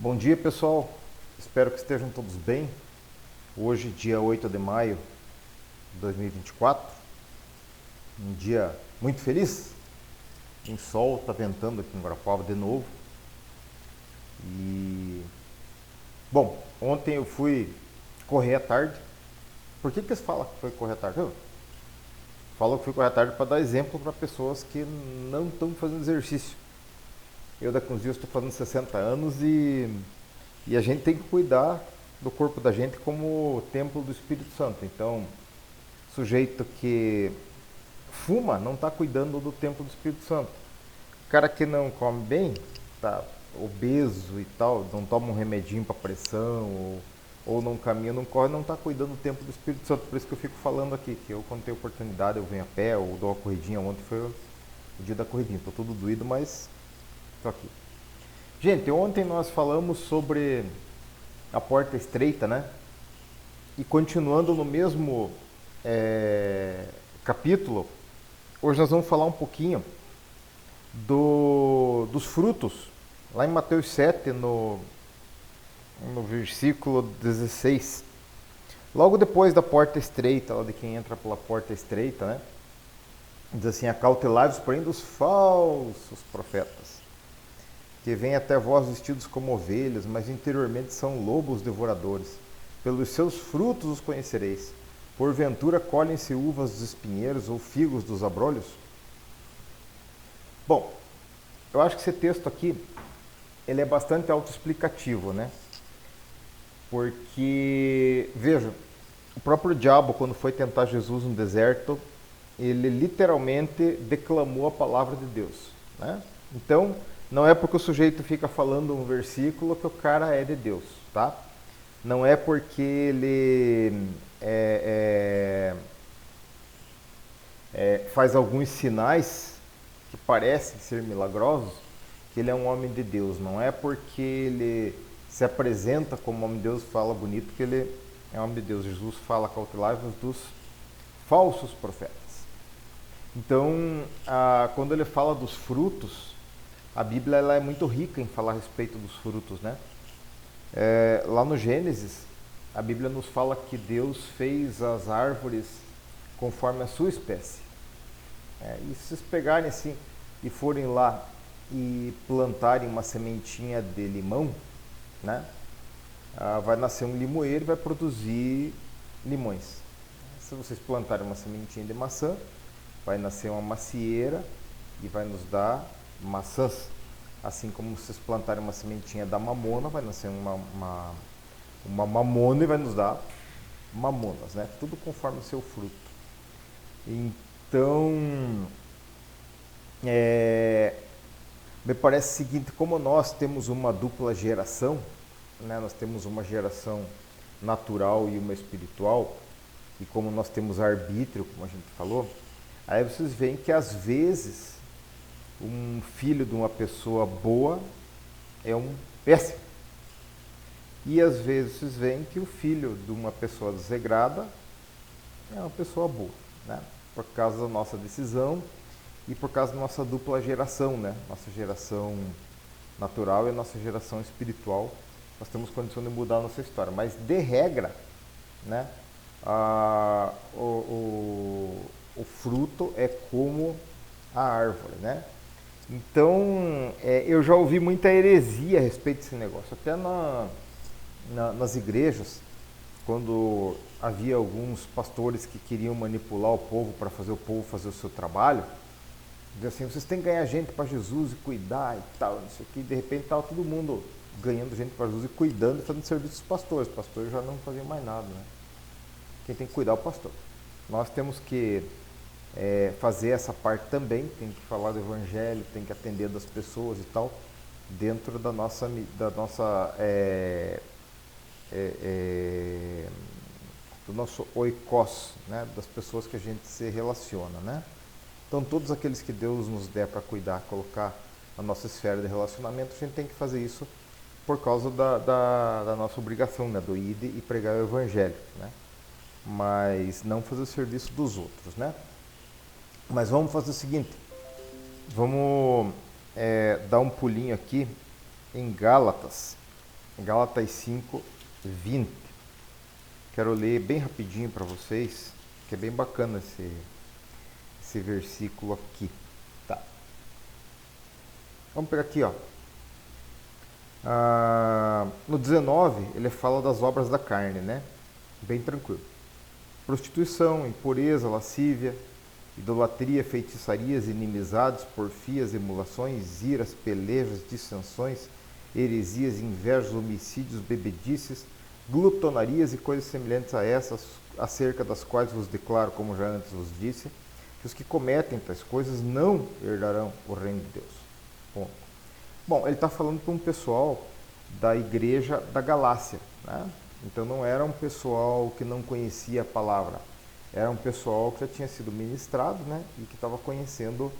Bom dia, pessoal. Espero que estejam todos bem. Hoje, dia 8 de maio de 2024, um dia muito feliz. Tem sol, está ventando aqui em Guarapuava de novo. Bom, ontem eu fui correr à tarde. Por que eles falam que foi correr à tarde? Falam que foi correr à tarde para dar exemplo para pessoas que não estão fazendo exercício. Eu daqui uns dias estou fazendo 60 anos e a gente tem que cuidar do corpo da gente como templo do Espírito Santo. Então, sujeito que fuma não está cuidando do templo do Espírito Santo. O cara que não come bem, tá obeso e tal, não toma um remedinho para pressão ou não caminha, não corre, não está cuidando do templo do Espírito Santo. Por isso que eu fico falando aqui, que eu quando tenho oportunidade eu venho a pé ou dou uma corridinha. Ontem foi o dia da corridinha, estou todo doído, mas estou aqui. Gente, ontem nós falamos sobre a porta estreita, né? E continuando no mesmo capítulo, hoje nós vamos falar um pouquinho dos frutos, lá em Mateus 7, no versículo 16. Logo depois da porta estreita, lá de quem entra pela porta estreita, né? Diz assim: acautelai-vos, porém, dos falsos profetas, que vêm até vós vestidos como ovelhas, mas interiormente são lobos devoradores. Pelos seus frutos os conhecereis. Porventura colhem-se uvas dos espinheiros ou figos dos abrolhos? Bom, eu acho que esse texto aqui, ele é bastante autoexplicativo, né? Porque, veja, o próprio diabo, quando foi tentar Jesus no deserto, ele literalmente declamou a palavra de Deus, né? Então, não é porque o sujeito fica falando um versículo que o cara é de Deus, tá? Não é porque ele faz alguns sinais que parecem ser milagrosos que ele é um homem de Deus. Não é porque ele se apresenta como homem de Deus, fala bonito, que ele é homem de Deus. Jesus fala: cautelai-vos dos falsos profetas. Então, quando ele fala dos frutos, a Bíblia ela é muito rica em falar a respeito dos frutos, né? Lá no Gênesis, a Bíblia nos fala que Deus fez as árvores conforme a sua espécie. E se vocês pegarem assim e forem lá e plantarem uma sementinha de limão, né? Vai nascer um limoeiro e vai produzir limões. Se vocês plantarem uma sementinha de maçã, vai nascer uma macieira e vai nos dar maçãs. Assim como vocês plantarem uma sementinha da mamona, vai nascer uma mamona e vai nos dar mamonas, né? Tudo conforme o seu fruto. Então, me parece o seguinte: como nós temos uma dupla geração, né? Nós temos uma geração natural e uma espiritual, e como nós temos arbítrio, como a gente falou, aí vocês veem que às vezes um filho de uma pessoa boa é um péssimo. E às vezes vocês veem que o filho de uma pessoa desregrada é uma pessoa boa, né? Por causa da nossa decisão e por causa da nossa dupla geração, né? Nossa geração natural e a nossa geração espiritual. Nós temos condição de mudar a nossa história. Mas de regra, né? O fruto é como a árvore, né? Então, eu já ouvi muita heresia a respeito desse negócio. Até nas igrejas, quando havia alguns pastores que queriam manipular o povo para fazer o povo fazer o seu trabalho, diziam assim: vocês têm que ganhar gente para Jesus e cuidar e tal, não sei o que. E de repente estava todo mundo ganhando gente para Jesus e cuidando e fazendo serviço dos pastores. Os pastores já não faziam mais nada, né? Quem tem que cuidar é o pastor. Nós temos que fazer essa parte também, tem que falar do evangelho, tem que atender das pessoas e tal, dentro da nossa do nosso oikos, né? Das pessoas que a gente se relaciona, né? Então, todos aqueles que Deus nos der para cuidar, colocar na nossa esfera de relacionamento, a gente tem que fazer isso por causa da nossa obrigação, né? Do ir e pregar o evangelho, né? Mas não fazer o serviço dos outros, né? Mas vamos fazer o seguinte, vamos dar um pulinho aqui em Gálatas, Gálatas 5, 20. Quero ler bem rapidinho para vocês, que é bem bacana esse versículo aqui. Tá. Vamos pegar aqui, ó. No 19, ele fala das obras da carne, né? Bem tranquilo. Prostituição, impureza, lascívia, idolatria, feitiçarias, inimizades, porfias, emulações, iras, pelejas, dissensões, heresias, invejas, homicídios, bebedices, glutonarias e coisas semelhantes a essas, acerca das quais vos declaro, como já antes vos disse, que os que cometem tais coisas não herdarão o reino de Deus. Ponto. Bom, ele está falando para um pessoal da igreja da Galácia, né? Então não era um pessoal que não conhecia a palavra, era um pessoal que já tinha sido ministrado, né? E que estava conhecendo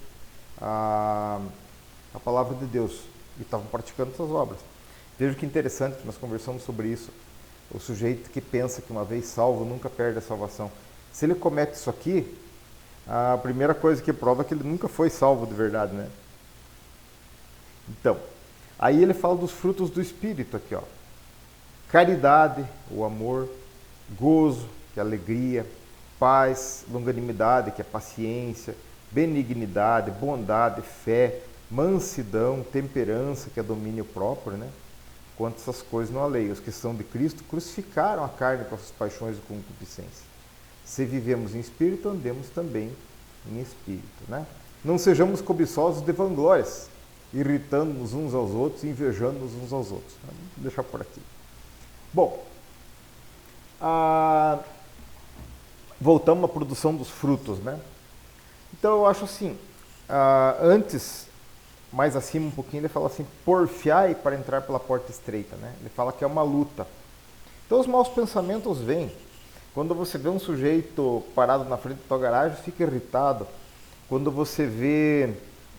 a palavra de Deus e estavam praticando essas obras. Veja que interessante que nós conversamos sobre isso. O sujeito que pensa que uma vez salvo nunca perde a salvação. Se ele comete isso aqui, a primeira coisa que prova é que ele nunca foi salvo de verdade, né? Então, aí ele fala dos frutos do Espírito aqui, ó. Caridade, o amor, gozo, que é alegria, paz, longanimidade, que é paciência, benignidade, bondade, fé, mansidão, temperança, que é domínio próprio, né? Quanto essas coisas não há lei. Os que são de Cristo crucificaram a carne com as suas paixões e concupiscências. Se vivemos em espírito, andemos também em espírito, né? Não sejamos cobiçosos de vanglórias, irritando-nos uns aos outros, invejando-nos uns aos outros. Vou deixar por aqui. Bom, voltamos à produção dos frutos, né? Então eu acho assim, antes, mais acima um pouquinho, ele fala assim, porfiai para entrar pela porta estreita, né? Ele fala que é uma luta. Então os maus pensamentos vêm. Quando você vê um sujeito parado na frente da tua garagem, fica irritado. Quando você vê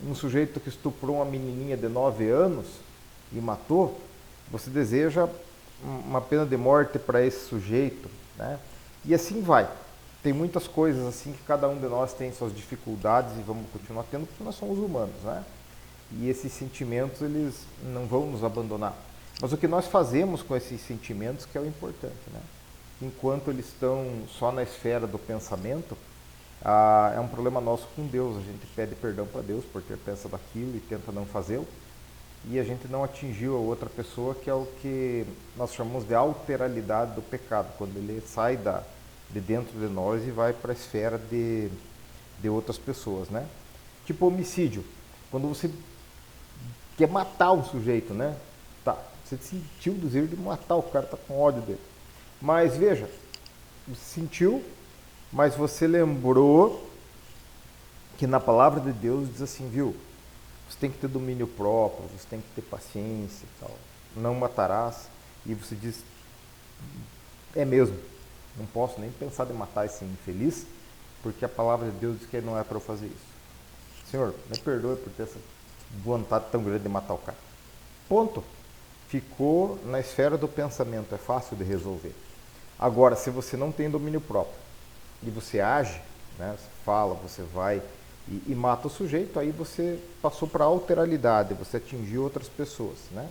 um sujeito que estuprou uma menininha de 9 anos e matou, você deseja uma pena de morte para esse sujeito, né? E assim vai. Tem muitas coisas assim que cada um de nós tem suas dificuldades e vamos continuar tendo porque nós somos humanos, né? E esses sentimentos, eles não vão nos abandonar. Mas o que nós fazemos com esses sentimentos que é o importante, né? Enquanto eles estão só na esfera do pensamento, é um problema nosso com Deus. A gente pede perdão para Deus por ter pensado aquilo e tenta não fazê-lo. E a gente não atingiu a outra pessoa, que é o que nós chamamos de alteralidade do pecado, quando ele sai de dentro de nós e vai para a esfera de outras pessoas, né? Tipo homicídio, quando você quer matar um sujeito, né? Tá, você sentiu o desejo de matar o cara, tá com ódio dele. Mas veja, você sentiu, mas você lembrou que na palavra de Deus diz assim, viu? Você tem que ter domínio próprio, você tem que ter paciência e tal. Não matarás. E você diz, é mesmo, não posso nem pensar em matar esse infeliz, porque a palavra de Deus diz que não é para eu fazer isso. Senhor, me perdoe por ter essa vontade tão grande de matar o cara. Ponto. Ficou na esfera do pensamento, é fácil de resolver. Agora, se você não tem domínio próprio e você age, né, você fala, você vai e mata o sujeito, aí você passou para a alteralidade, você atingiu outras pessoas, né?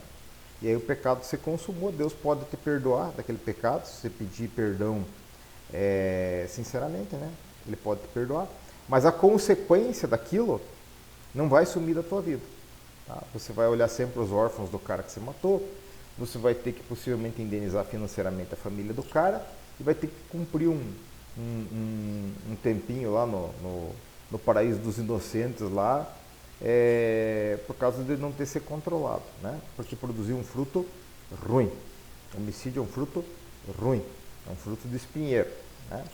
E aí o pecado se consumou, Deus pode te perdoar daquele pecado, se você pedir perdão sinceramente, né? Ele pode te perdoar, mas a consequência daquilo não vai sumir da tua vida. Tá? Você vai olhar sempre os órfãos do cara que você matou, você vai ter que possivelmente indenizar financeiramente a família do cara e vai ter que cumprir um tempinho lá no paraíso dos inocentes lá, por causa de não ter sido controlado, né? Porque produziu um fruto ruim. Homicídio é um fruto ruim, é um fruto de espinheiro, né?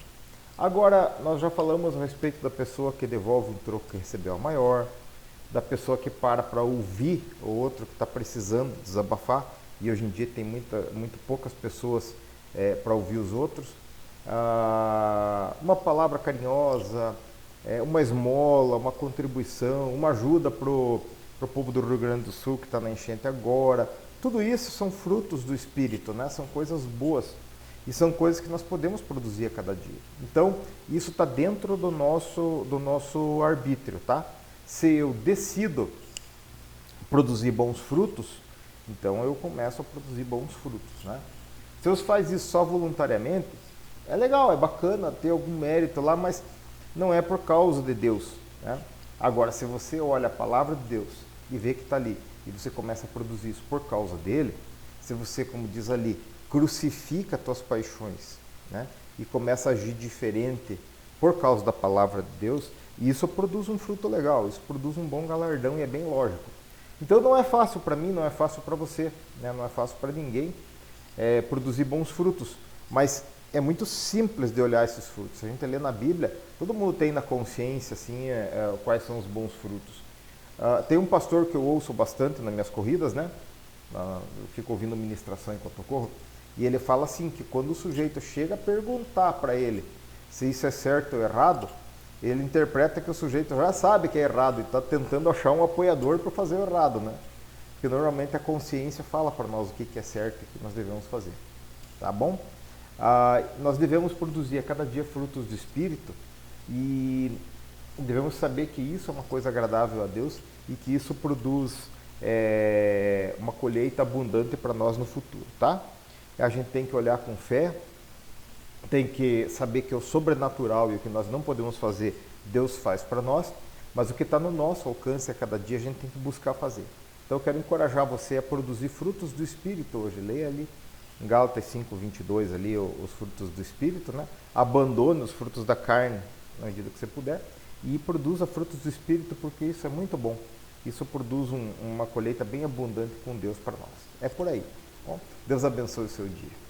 Agora, nós já falamos a respeito da pessoa que devolve um troco que recebeu a maior, da pessoa que para ouvir o outro que está precisando desabafar, e hoje em dia tem muito poucas pessoas para ouvir os outros. Uma palavra carinhosa, uma esmola, uma contribuição, uma ajuda para o povo do Rio Grande do Sul que está na enchente agora. Tudo isso são frutos do Espírito, né? São coisas boas e são coisas que nós podemos produzir a cada dia. Então, isso está dentro do nosso arbítrio, tá? Se eu decido produzir bons frutos, Então eu começo a produzir bons frutos, né? Se você faz isso só voluntariamente, é legal, é bacana ter algum mérito lá, mas não é por causa de Deus, né? Agora, se você olha a palavra de Deus e vê que está ali, e você começa a produzir isso por causa dele, se você, como diz ali, crucifica as tuas paixões, né? E começa a agir diferente por causa da palavra de Deus, isso produz um fruto legal, isso produz um bom galardão e é bem lógico. Então não é fácil para mim, não é fácil para você, né? Não é fácil para ninguém produzir bons frutos, mas é muito simples de olhar esses frutos. A gente lê na Bíblia, todo mundo tem na consciência assim, quais são os bons frutos. Tem um pastor que eu ouço bastante nas minhas corridas, né? Eu fico ouvindo ministração enquanto eu corro, e ele fala assim, que quando o sujeito chega a perguntar para ele se isso é certo ou errado, ele interpreta que o sujeito já sabe que é errado e está tentando achar um apoiador para fazer o errado, né? Porque normalmente a consciência fala para nós o que é certo e o que nós devemos fazer, tá bom? Nós devemos produzir a cada dia frutos do Espírito e devemos saber que isso é uma coisa agradável a Deus e que isso produz uma colheita abundante para nós no futuro, tá? A gente tem que olhar com fé, tem que saber que o sobrenatural e o que nós não podemos fazer, Deus faz para nós, mas o que está no nosso alcance a cada dia a gente tem que buscar fazer. Então eu quero encorajar você a produzir frutos do Espírito hoje. Leia ali em Gálatas 5:22 ali os frutos do Espírito, né? Abandone os frutos da carne na medida que você puder e produza frutos do Espírito, porque isso é muito bom. Isso produz uma colheita bem abundante com Deus para nós. É por aí. Bom, Deus abençoe o seu dia.